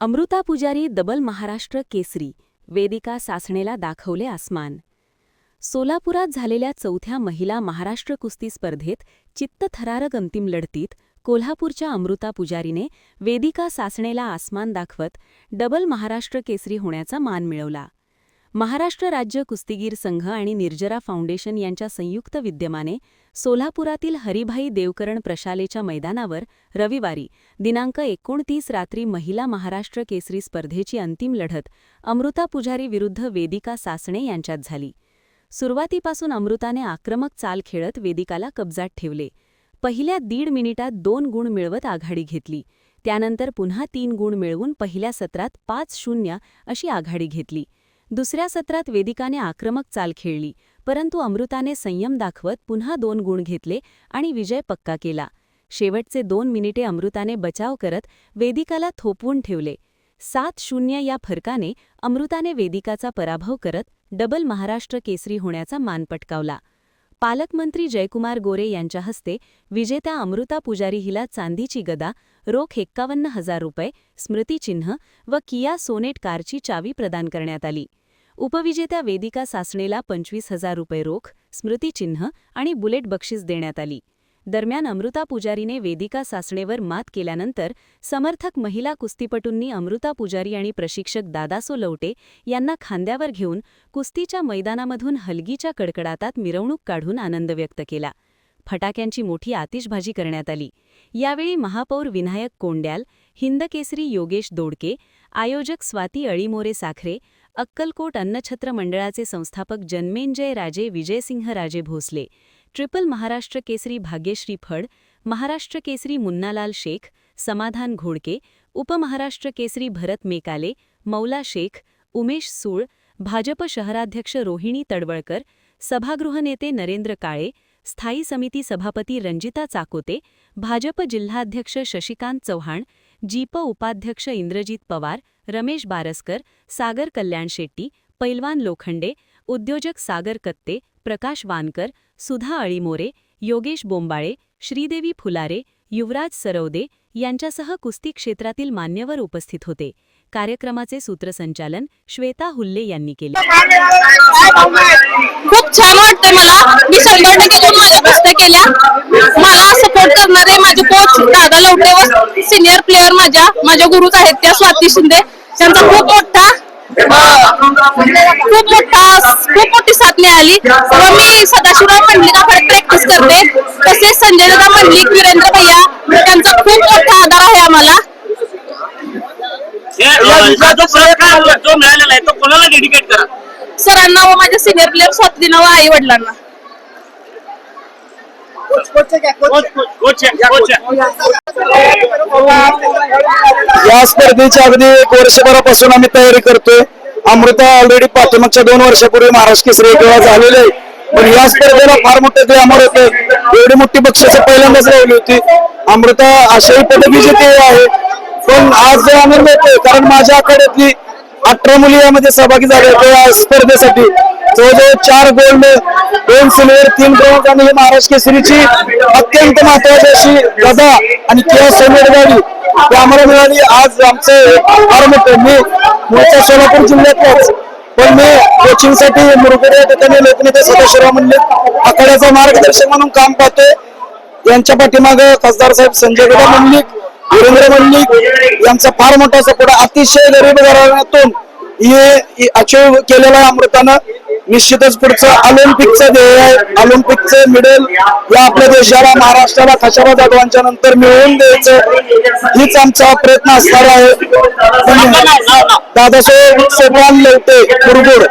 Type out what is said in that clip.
अमृता पुजारी डबल महाराष्ट्र केसरी, वेदिका सासणेला दाखवले आसमान। सोलापुरात झालेल्या चौथ्या महिला महाराष्ट्र कुस्ती स्पर्धेत चित्तथरारक अंतिम लढतीत कोल्हापूरच्या अमृता पुजारीने वेदिका सासणेला आसमान दाखवत डबल महाराष्ट्र केसरी होण्याचा मान मिळवला। महाराष्ट्र राज्य कुस्तीगीर संघ आणि निर्जरा फाउंडेशन यांच्या संयुक्त विद्यमाने सोलापुरातील हरिभाई देवकरण प्रशालेच्या मैदानावर रविवारी दिनांक 29 रात्री महिला महाराष्ट्र केसरी स्पर्धेची अंतिम लढत अमृता पुजारी विरुद्ध वेदिका सासणे यांच्यात झाली। सुरुवातीपासून अमृताने आक्रमक चाल खेळत वेदिकाला कब्जात ठेवले। पहिल्या 1.5 मिनिटात 2 गुण मिळवत आघाडी घेतली। त्यानंतर पुन्हा 3 गुण मिळवून पहिल्या सत्रात 5-0 अशी आघाडी घेतली। दुसऱ्या सत्रात वेदिकाने आक्रमक चाल खेळली, परंतु अमृताने संयम दाखवत पुन्हा 2 गुण घेतले आणि विजय पक्का केला। शेवटचे 2 मिनिटे अमृताने बचाव करत वेदिकाला थोपवून ठेवले। 7-0 या फरकाने अमृताने वेदिकाचा पराभव करत डबल महाराष्ट्र केसरी होण्याचा मान पटकावला। पालकमंत्री जयकुमार गोरे यांच्या हस्ते विजेत्या अमृता पुजारी हिला चांदीची गदा, रोख 51,000 रुपये, स्मृतिचिन्ह व किया सोनेट कारची चावी प्रदान करण्यात आली। उपविजेत्या वेदिका सासणेला 25,000 रुपये रोख, स्मृतिचिन्ह आणि बुलेट बक्षीस देण्यात आली। दरम्यान अमृता पुजारीने वेदिका सासणेवर मात केल्यानंतर समर्थक महिला कुस्तीपटूंनी अमृता पुजारी आणि प्रशिक्षक दादासो लवटे यांना खांद्यावर घेऊन कुस्तीच्या मैदानामधून हलगीच्या कडकडाटात मिरवणूक काढून आनंद व्यक्त केला। फटाक्यांची मोठी आतिषबाजी करण्यात आली। यावेळी महापौर विनायक कोंड्याल, हिंदकेसरी योगेश दोडके, आयोजक स्वाती अळीमोरे साखरे, अक्कलकोट अन्नछत्र मंडळाचे संस्थापक जन्मेंजय राजे विजयसिंह राजे भोसले, ट्रिपल महाराष्ट्र केसरी भाग्यश्री फड, महाराष्ट्र केसरी मुन्नालाल शेख, समाधान घोडके, उपमहाराष्ट्र केसरी भरत मेकाले, मौला शेख, उमेश सूळ, भाजप शहराध्यक्ष रोहिणी तडवळकर, सभागृह नेते नरेंद्र काळे, स्थायी समिती सभापती रंजिता चाकोते, भाजप जिल्हाध्यक्ष शशिकांत चव्हाण, जीप उपाध्यक्ष इंद्रजीत पवार, रमेश बारसकर, सागर कल्याण शेट्टी, पैलवान लोखंडे, उद्योजक सागर कत्ते, प्रकाश वानकर, सुधा अळीमोरे, योगेश बोंबाळे, श्रीदेवी फुलारे, युवराज सरवदे यांच्यासह कुस्ती क्षेत्रातील मान्यवर उपस्थित होते। कार्यक्रमाचे सूत्रसंचालन श्वेता हुल्ले यांनी केले। खूप छान वाटतंय मला। मी 100% करून माझ्या कुस्त्या केल्या। मला सपोर्ट करणारे माझे कोच दादा लवटे व सिनियर प्लेयर माझ्या गुरुच आहेत त्या स्वाती शिंदे, त्यांचा खूप मोठी साथ मिळाली व मी सदाशिवराव मंडलिकाकडे प्रॅक्टिस करते। तसेच संजय दादा मंडलिक, वीरेंद्र भैया त्यांचा खूप मोठा आधार आहे आम्हाला। जो मिळालेला आहे तो कोणाला डेडिकेट करा? सरांना व माझ्या सिनियर प्लेयर स्वातीना व आई वडिलांना। या स्पर्धेची अगदी 1 वर्षभरापासून आम्ही तयारी करतोय। अमृता ऑलरेडी पाठीमागच्या 2 वर्षापूर्वी महाराष्ट्र केसरी एक वेळा झालेले आहे, पण या स्पर्धेला फार मोठे ग्लॅमर होते। एवढी मोठी बक्षिसं पहिल्यांदाच लावली होती। अमृता आशाही पदकविजेती आहे, पण आज आनंद होतोय कारण माझ्या आखाड्यातली 18 मुली यामध्ये सहभागी झाल्या होत्या स्पर्धेसाठी। जवळजवळ 4 गोल्ड, 2 सिल्वर, 3 ब्रॉन्झ आणि महाराष्ट्र केसरीची अत्यंत महत्वाची अशी गदा आणि किया सोनेट गाडी आम्हाला मिळाली। आज आमचं फार मोठं, मी मूळचा सोलापूर जिल्ह्यातलाच, पण मी कोचिंगसाठी मुरगुड या ठिकाणी लोकनेते सदाशिवराव मंडलिक आखाड्याचा मार्गदर्शक म्हणून काम पाहतोय। यांच्या पाठीमागे खासदार साहेब संजय दादा मंडलिक, वीरेंद्र मंडलिक यांचा फार मोठा सपोर्ट। अतिशय गरीब घराण्यातून हे अचीव केलेला आहे अमृतानं। निश्चितच पुढचं ऑलिम्पिकचं ध्येय आहे, ऑलिम्पिकचं मेडल या आपल्या देशाला, महाराष्ट्राला खशाबा जाधवांच्या नंतर मिळवून द्यायचं, हीच आमचा प्रयत्न असणार आहे। दादासाहेब लवटे मुरगुड।